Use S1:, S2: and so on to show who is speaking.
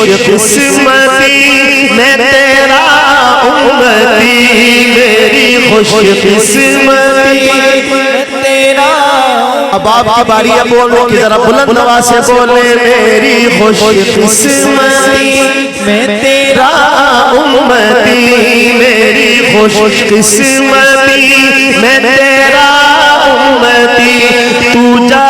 S1: खुशकिस्मती मैं तेरा उम्मती, मेरी खुशकिस्मती तेरा। अब आपकी बारी है बोलने की, जरा बुलंद आवाज से बोले, मेरी खुशकिस्मती मैं तेरा उम्मती, मेरी खुशकिस्मती मैं तेरा उम्मती। तू जा